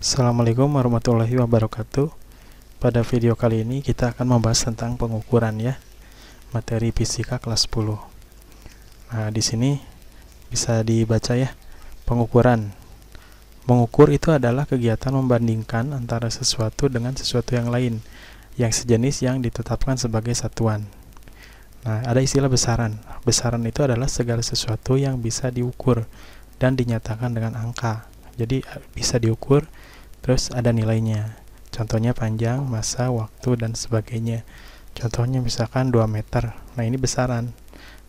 Assalamualaikum warahmatullahi wabarakatuh. Pada video kali ini kita akan membahas tentang pengukuran ya, materi fisika kelas 10. Nah, di sini bisa dibaca ya, pengukuran. Mengukur itu adalah kegiatan membandingkan antara sesuatu dengan sesuatu yang lain, yang sejenis yang ditetapkan sebagai satuan. Nah, ada istilah besaran. Besaran itu adalah segala sesuatu yang bisa diukur dan dinyatakan dengan angka. Jadi bisa diukur, terus ada nilainya. Contohnya panjang, massa, waktu, dan sebagainya. Contohnya misalkan 2 meter. Nah, ini besaran.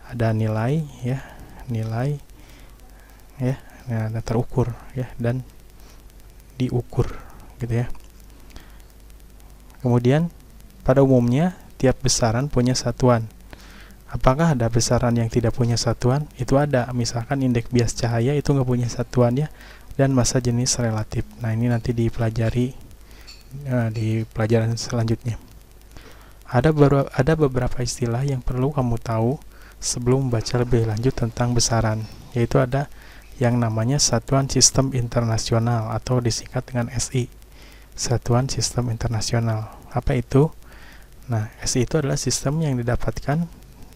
Ada nilai ya, nilai ya, nah, terukur ya, dan diukur gitu ya. Kemudian pada umumnya tiap besaran punya satuan. Apakah ada besaran yang tidak punya satuan? Itu ada. Misalkan indeks bias cahaya itu nggak punya satuan ya, dan massa jenis relatif. Nah, ini nanti dipelajari di pelajaran selanjutnya. Ada beberapa istilah yang perlu kamu tahu sebelum membaca lebih lanjut tentang besaran, yaitu ada yang namanya Satuan Sistem Internasional atau disingkat dengan SI. Satuan Sistem Internasional. Apa itu? Nah, SI itu adalah sistem yang didapatkan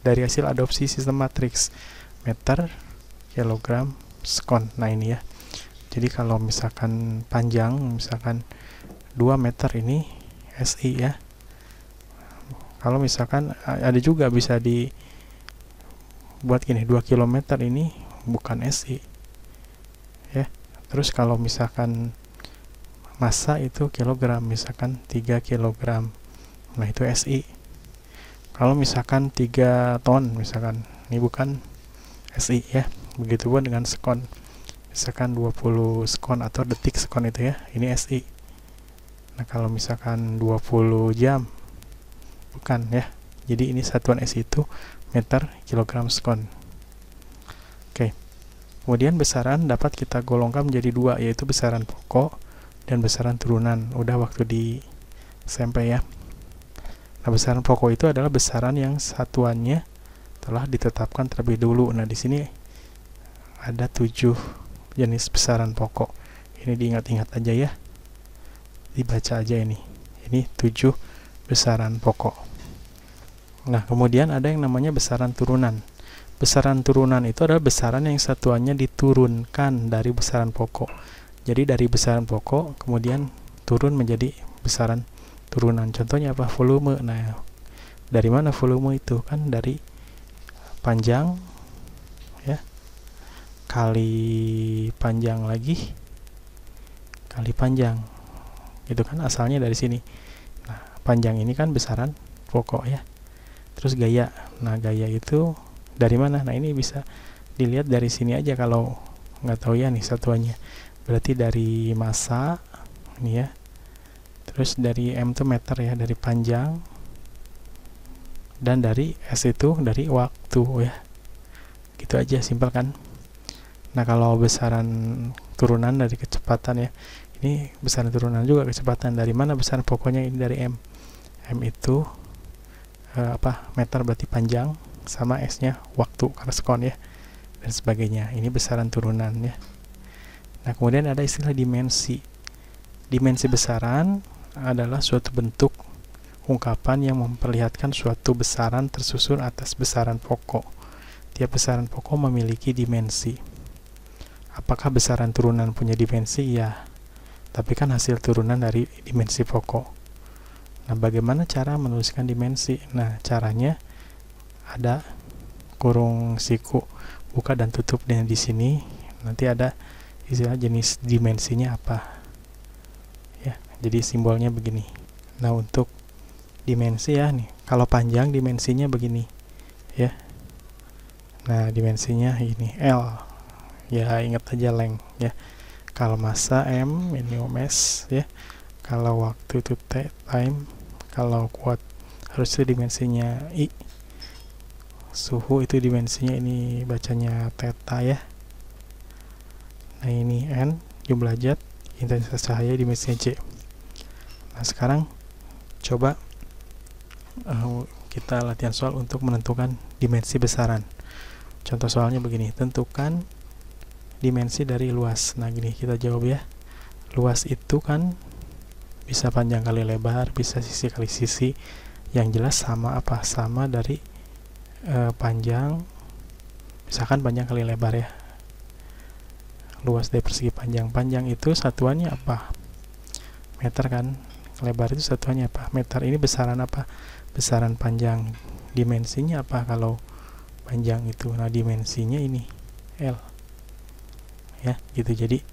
dari hasil adopsi sistem matriks meter, kilogram, sekon. Nah, ini ya. Jadi kalau misalkan panjang, misalkan 2 meter ini SI ya. Kalau misalkan ada juga bisa dibuat gini, 2 km ini bukan SI ya. Terus kalau misalkan massa itu kilogram, misalkan 3 kg, nah itu SI. Kalau misalkan 3 ton, misalkan ini bukan SI ya. Begitu pun dengan sekon, misalkan 20 sekon atau detik sekon itu ya, ini SI. Nah, kalau misalkan 20 jam, bukan ya. Jadi ini satuan SI itu meter, kilogram, sekon. Oke. Kemudian besaran dapat kita golongkan menjadi 2, yaitu besaran pokok dan besaran turunan. Udah waktu di SMP ya. Nah, besaran pokok itu adalah besaran yang satuannya telah ditetapkan terlebih dulu. Nah, di sini ada 7 jenis besaran pokok. Ini diingat-ingat aja ya. Dibaca aja ini. Ini 7 besaran pokok. Nah, kemudian ada yang namanya besaran turunan. Besaran turunan itu adalah besaran yang satuannya diturunkan dari besaran pokok. Jadi dari besaran pokok kemudian turun menjadi besaran turunan. Contohnya apa? Volume. Nah, dari mana volume itu? Kan dari panjang ya, kali panjang lagi, kali panjang. Itu kan asalnya dari sini. Nah, panjang ini kan besaran pokok ya. Terus gaya. Nah, gaya itu dari mana? Nah, ini bisa dilihat dari sini aja kalau nggak tahu ya nih satuannya. Berarti dari massa ini ya. Terus dari M itu meter ya, dari panjang, dan dari S itu dari waktu ya. Gitu aja, simpel kan. Nah, kalau besaran turunan dari kecepatan ya, ini besaran turunan juga kecepatan. Dari mana besaran pokoknya? Ini dari M. M itu meter berarti panjang, sama S nya waktu karena sekon ya, dan sebagainya. Ini besaran turunan ya. Nah, kemudian ada istilah dimensi. Dimensi besaran adalah suatu bentuk ungkapan yang memperlihatkan suatu besaran tersusun atas besaran pokok. Tiap besaran pokok memiliki dimensi. Apakah besaran turunan punya dimensi? Ya, tapi kan hasil turunan dari dimensi pokok. Nah, bagaimana cara menuliskan dimensi? Nah, caranya ada kurung siku, buka dan tutup di sini. Nanti ada istilah jenis dimensinya apa. Jadi simbolnya begini. Nah, untuk dimensi ya nih, kalau panjang dimensinya begini ya. Nah, dimensinya ini L ya, ingat aja length ya. Kalau massa M, ini mass ya. Kalau waktu itu T, time. Kalau kuat harusnya dimensinya I. Suhu itu dimensinya ini bacanya theta ya. Nah, ini N, jumlah zat, intensitas cahaya dimensinya J. Nah, sekarang coba kita latihan soal untuk menentukan dimensi besaran. Contoh soalnya begini, tentukan dimensi dari luas. Nah, gini kita jawab ya. luas itu kan bisa panjang kali lebar, bisa sisi kali sisi. Yang jelas sama apa? Sama dari panjang, misalkan panjang kali lebar ya. Luas dari persegi panjang. Panjang itu satuannya apa? Meter kan. Lebar itu satuannya apa? Meter. Ini besaran apa? Besaran panjang. Dimensinya apa kalau panjang itu? Nah, dimensinya ini L. Ya, gitu. Jadi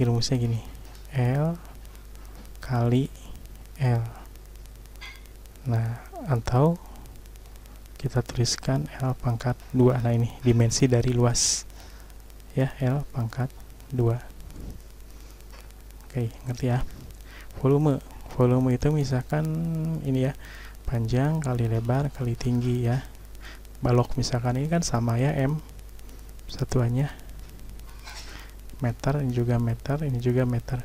rumusnya gini. L kali L. Nah, atau kita tuliskan L pangkat 2. Nah, ini dimensi dari luas. Ya, L pangkat 2. Oke, ngerti ya? Volume. Volume itu misalkan ini ya, panjang kali lebar kali tinggi ya. Balok misalkan ini kan sama ya, M satuannya meter, ini juga meter, ini juga meter.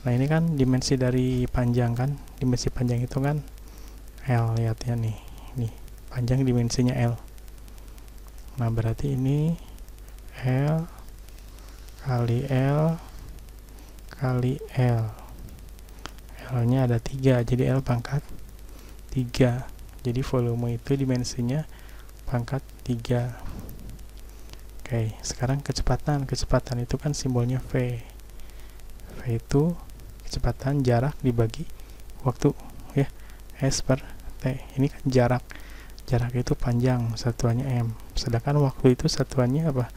Nah, ini kan dimensi dari panjang kan, dimensi panjang itu kan L, lihat ya nih, panjang dimensinya L. Nah, berarti ini L kali L kali L. L nya ada 3, jadi L pangkat 3. Jadi volume itu dimensinya pangkat 3. Oke, sekarang kecepatan. Kecepatan itu kan simbolnya V. V itu kecepatan jarak dibagi waktu ya, S per T. Ini kan jarak. Jarak itu panjang, satuannya M. Sedangkan waktu itu satuannya apa?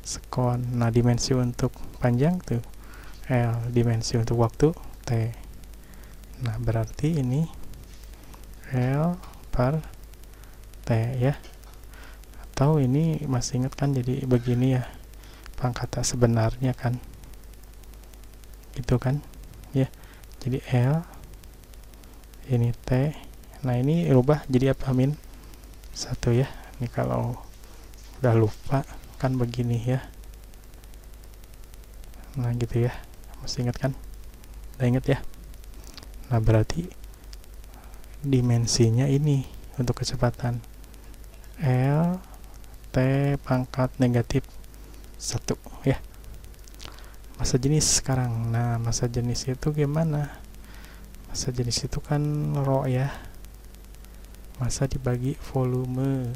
Sekon. Nah, dimensi untuk panjang tuh L, dimensi untuk waktu T. Nah, berarti ini L per T ya. Atau ini masih ingat kan, jadi begini ya pangkat sebenarnya kan, gitu kan ya. Jadi L ini T. Nah, ini rubah jadi apa? Min 1 ya. Ini kalau udah lupa kan begini ya. Nah, gitu ya, masih ingat kan? Udah ingat ya? Nah, berarti dimensinya ini untuk kecepatan L T pangkat negatif 1 ya. Massa jenis sekarang. Nah, massa jenis itu gimana? Massa jenis itu kan rho ya, massa dibagi volume.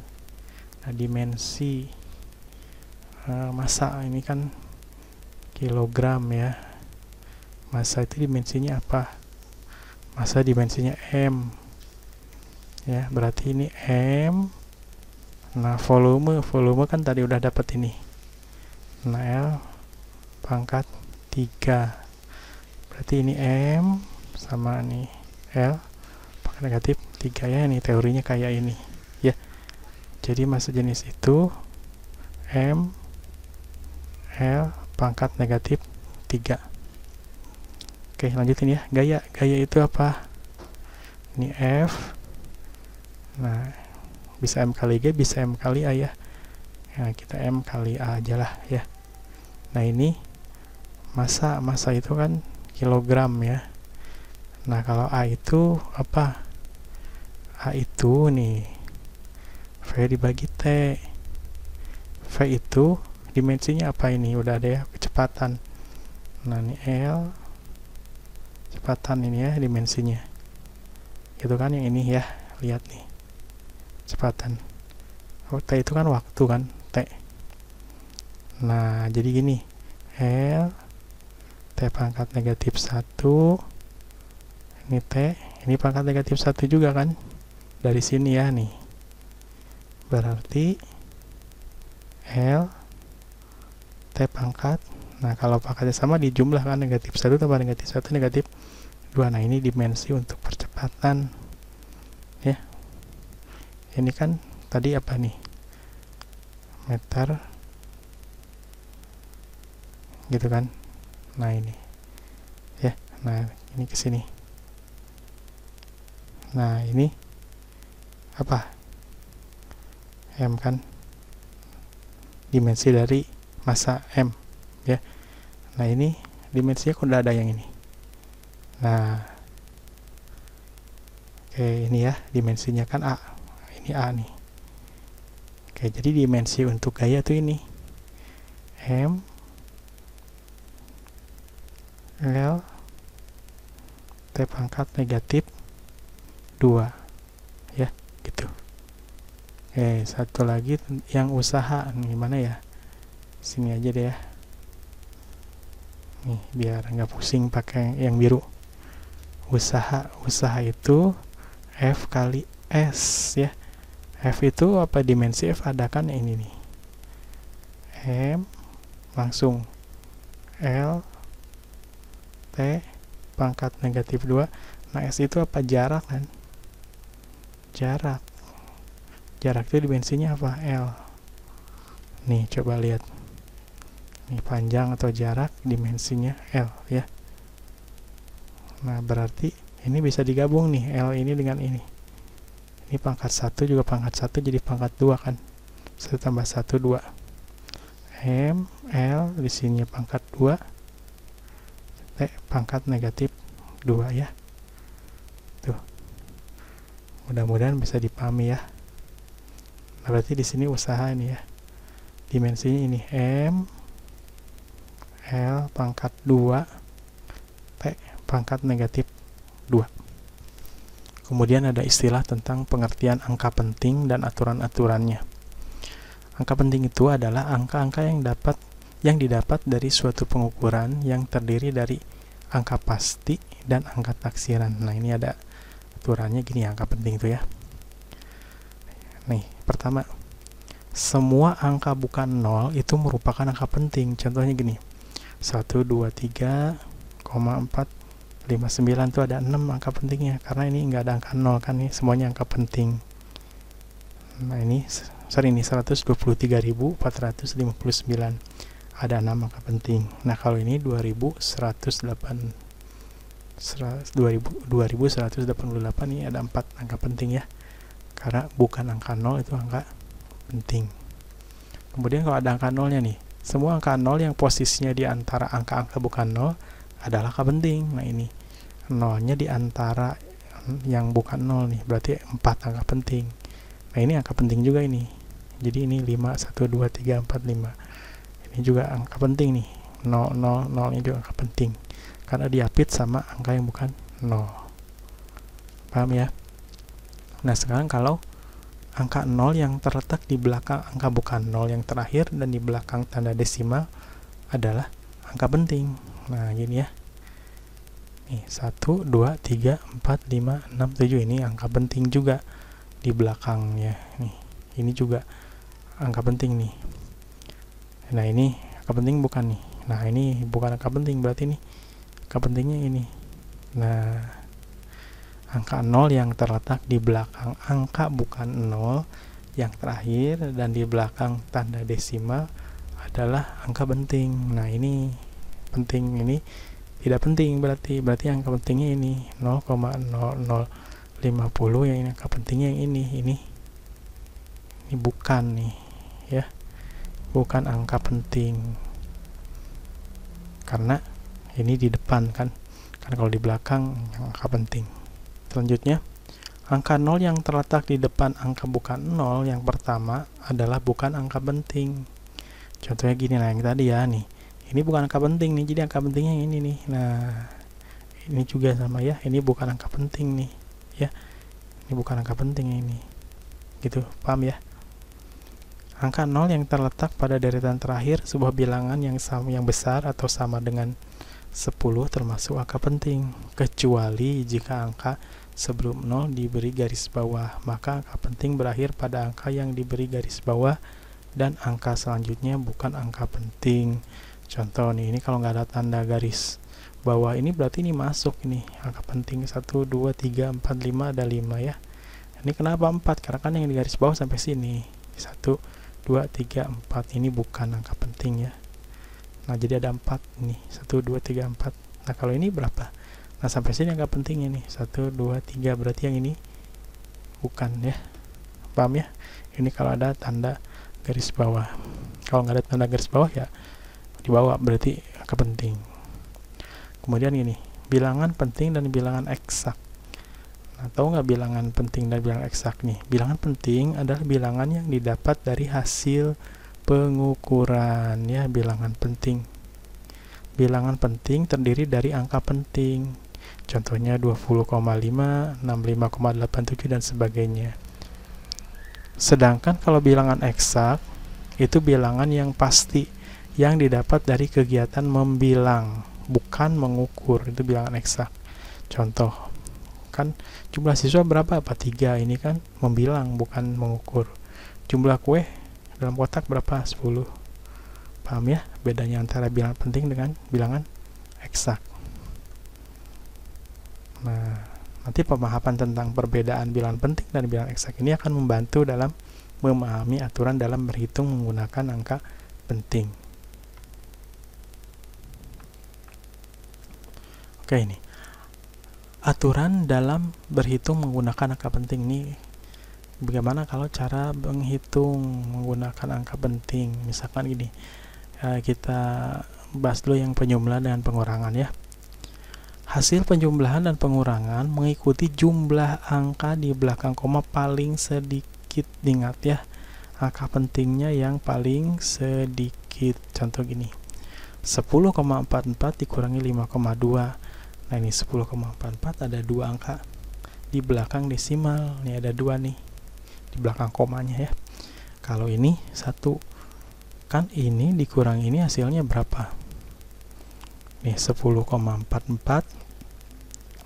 Nah, dimensi massa ini kan kilogram ya. Massa itu dimensinya apa? Massa dimensinya M ya, berarti ini M. Nah, volume kan tadi udah dapat ini. Nah, L pangkat 3. Berarti ini M sama nih L pangkat negatif 3 ya. Ini teorinya kayak ini ya. Jadi massa jenis itu M L pangkat negatif 3. Oke, lanjutin ya. Gaya. Gaya itu apa? Ini F. Nah, bisa M kali G, bisa M kali A ya. Nah, kita M kali A aja lah ya. Nah, ini massa itu kan kilogram ya. Nah, kalau A itu apa? A itu nih V dibagi T. V itu dimensinya apa ini? Udah ada ya, kecepatan. Nah, ini L kecepatan ini ya dimensinya. Gitu kan, yang ini ya. Lihat nih. Kecepatan. Oh, T itu kan waktu kan, T. Nah, jadi gini. L T pangkat negatif 1. Ini T, ini pangkat negatif 1 juga kan. Dari sini ya nih. Berarti L T pangkat. Nah, kalau pangkatnya sama dijumlah kan, negatif 1 tambah negatif 1 negatif 2. Nah, ini dimensi untuk percepatan ya. Ini kan tadi apa nih? Meter gitu kan. Nah, ini ya. Nah, ini ke sini. Nah, ini apa? M kan, dimensi dari massa M ya. Nah, ini dimensinya udah ada yang ini. Nah, oke, ini ya dimensinya kan A. Ini A nih. Oke, jadi dimensi untuk gaya tuh ini M L T pangkat negatif 2 ya, gitu. Oke, satu lagi yang usaha. Gimana ya, sini aja deh ya, nih biar nggak pusing pakai yang biru. Usaha itu F kali S ya. F itu apa, dimensi F ada kan ini nih, M langsung L T pangkat negatif 2. Nah S itu apa, jarak kan, jarak itu dimensinya apa, L. Nih coba lihat, nih panjang atau jarak dimensinya L ya. Nah berarti ini bisa digabung nih, L ini dengan ini pangkat 1 juga pangkat 1 jadi pangkat 2 kan, 1 tambah 1 2, M L di sini pangkat 2, T pangkat negatif 2 ya. Tuh, mudah-mudahan bisa dipahami ya. Nah, berarti di sini usaha ini ya, dimensinya ini M L pangkat 2 T pangkat negatif 2. Kemudian ada istilah tentang pengertian angka penting dan aturan-aturannya. Angka penting itu adalah angka-angka yang didapat dari suatu pengukuran yang terdiri dari angka pasti dan angka taksiran. Nah, ini ada aturannya gini, angka penting itu ya. Nih, pertama, semua angka bukan 0 itu merupakan angka penting. Contohnya gini, 1, 2, 3, 4, 5, 9 itu ada 6 angka pentingnya, karena ini nggak ada angka 0 kan, nih semuanya angka penting. Nah ini 123.459 ada 6 angka penting. Nah kalau ini 2188 ini ada 4 angka penting ya, karena bukan angka 0 itu angka penting. Kemudian kalau ada angka 0 nya nih, semua angka 0 yang posisinya di antara angka-angka bukan 0 adalah angka penting. Nah ini 0 nya di antara yang bukan 0 nih, berarti 4 angka penting. Nah ini angka penting juga ini, jadi ini 5, 1, 2, 3, 4, 5 ini juga angka penting nih. 0, 0, 0 ini juga angka penting karena diapit sama angka yang bukan 0. Paham ya? Nah sekarang kalau angka 0 yang terletak di belakang angka bukan 0 yang terakhir dan di belakang tanda desimal adalah angka penting. Nah gini ya, nih 1, 2, 3, 4, 5, 6, 7 ini angka penting juga di belakangnya nih. Ini juga angka penting nih. Nah ini angka penting bukan nih. Nah ini bukan angka penting, berarti nih angka pentingnya ini. Nah angka 0 yang terletak di belakang angka bukan 0 yang terakhir dan di belakang tanda desimal adalah angka penting. Nah ini penting, ini tidak penting, berarti angka pentingnya ini 0,0050 yang ini angka pentingnya yang ini bukan nih ya, bukan angka penting karena ini di depan kan kalau di belakang angka penting. Selanjutnya, angka 0 yang terletak di depan angka bukan 0 yang pertama adalah bukan angka penting. Contohnya gini, nah yang tadi ya nih, ini bukan angka penting nih, jadi angka pentingnya yang ini nih. Nah ini juga sama ya, ini bukan angka penting nih ya, ini bukan angka penting ini, gitu, paham ya? Angka 0 yang terletak pada deretan terakhir sebuah bilangan yang besar atau sama dengan 10 termasuk angka penting, kecuali jika angka sebelum 0 diberi garis bawah, maka angka penting berakhir pada angka yang diberi garis bawah dan angka selanjutnya bukan angka penting. Contoh nih, ini kalau nggak ada tanda garis bawah ini berarti ini masuk ini angka penting 1, 2, 3, 4, 5 ada 5 ya. Ini kenapa 4? Karena kan yang di garis bawah sampai sini 1, 2, 3, 4 ini bukan angka penting ya. Nah jadi ada 4 nih, 1, 2, 3, 4. Nah kalau ini berapa? Nah sampai sini angka pentingnya nih 1, 2, 3, berarti yang ini bukan ya. Paham ya? Ini kalau ada tanda garis bawah. Kalau nggak ada tanda garis bawah ya di bawah, berarti angka penting. Kemudian ini bilangan penting dan bilangan eksak. Nah, tahu nggak bilangan penting dan bilangan eksak nih? Bilangan penting adalah bilangan yang didapat dari hasil pengukuran ya, bilangan penting. bilangan penting terdiri dari angka penting. Contohnya 20,5, 65,87 dan sebagainya. Sedangkan kalau bilangan eksak itu bilangan yang pasti yang didapat dari kegiatan membilang, bukan mengukur. Itu bilangan eksak. Contoh, kan jumlah siswa berapa? 3. Ini kan membilang, bukan mengukur. Jumlah kue dalam kotak berapa? 10. Paham ya bedanya antara bilangan penting dengan bilangan eksak? Nah, nanti pemahaman tentang perbedaan bilangan penting dan bilangan eksak ini akan membantu dalam memahami aturan dalam berhitung menggunakan angka penting. Oke, ini aturan dalam berhitung menggunakan angka penting ini. Bagaimana kalau cara menghitung menggunakan angka penting? Misalkan gini, kita bahas dulu yang penjumlahan dan pengurangan ya. Hasil penjumlahan dan pengurangan mengikuti jumlah angka di belakang koma paling sedikit. Ingat ya, angka pentingnya yang paling sedikit. Contoh gini, 10,44 dikurangi 5,2. Nah ini 10,44 ada 2 angka di belakang desimal. Nih ada 2 nih di belakang komanya ya. Kalau ini 1, kan ini dikurangi ini hasilnya berapa? Nih 10,44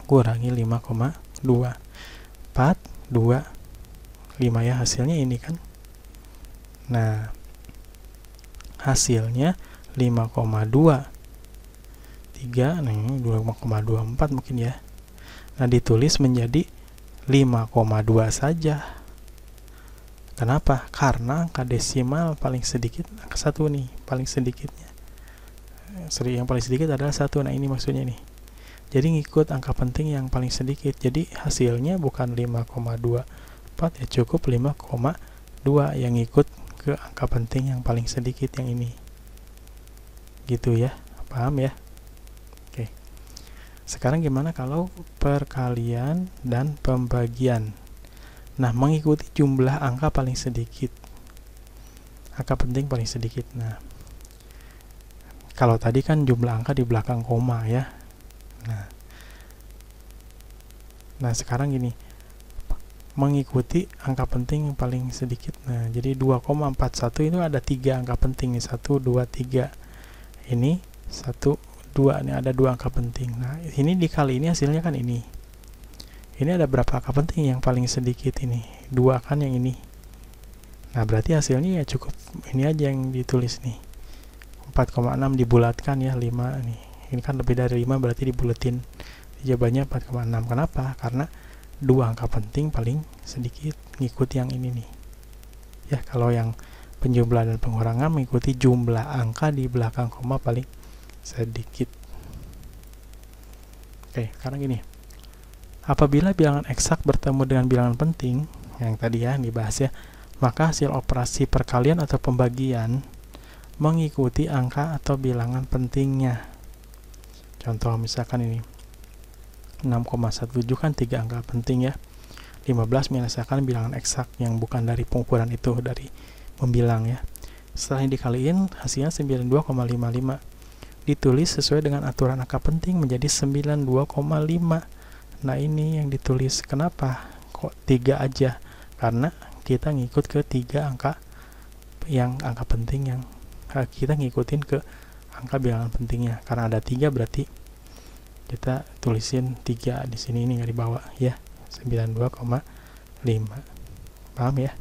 kurangi 5,2. 4, 2, 5 ya hasilnya ini kan. Nah, hasilnya 5,2. 3, nih 2,24 mungkin ya. Nah, ditulis menjadi 5,2 saja. Kenapa? Karena angka desimal paling sedikit angka 1 nih, paling sedikitnya. Yang paling sedikit adalah 1. Nah, ini maksudnya nih. Jadi ngikut angka penting yang paling sedikit. Jadi hasilnya bukan 5,24 ya, cukup 5,2 yang ngikut ke angka penting yang paling sedikit yang ini. Gitu ya. Paham ya? Oke. Sekarang gimana kalau perkalian dan pembagian? Nah, mengikuti jumlah angka paling sedikit. Angka penting paling sedikit. Nah, kalau tadi kan jumlah angka di belakang koma ya. Nah sekarang gini, mengikuti angka penting yang paling sedikit. Nah, jadi 2,41 itu ada 3 angka penting nih, 1, 2, 3. Ini 1, 2, ini ada 2 angka penting. Nah, ini dikali ini hasilnya kan ini. Ini ada berapa angka penting yang paling sedikit ini? 2 kan yang ini. Nah, berarti hasilnya ya cukup ini aja yang ditulis nih. 4,6 dibulatkan ya, 5 nih. Ini kan lebih dari 5 berarti dibuletin. Jawabannya 4,6. Kenapa? Karena 2 angka penting paling sedikit ngikut yang ini nih. Ya, kalau yang penjumlahan dan pengurangan mengikuti jumlah angka di belakang koma paling sedikit. Oke, sekarang gini. Apabila bilangan eksak bertemu dengan bilangan penting, yang tadi ya dibahas ya, maka hasil operasi perkalian atau pembagian mengikuti angka atau bilangan pentingnya. Contoh misalkan ini 6,17 kan 3 angka penting ya. 15 misalkan bilangan eksak yang bukan dari pengukuran itu, dari membilang ya. Setelah ini dikaliin hasilnya 92,55. Ditulis sesuai dengan aturan angka penting menjadi 92,5. Nah, ini yang ditulis. Kenapa kok 3 aja? Karena kita ngikut ke 3 angka yang angka penting yang kita ngikutin ke angka bilangan pentingnya. Karena ada 3 berarti kita tulisin 3 di sini, ini nggak dibawa ya, 92,5. Paham ya?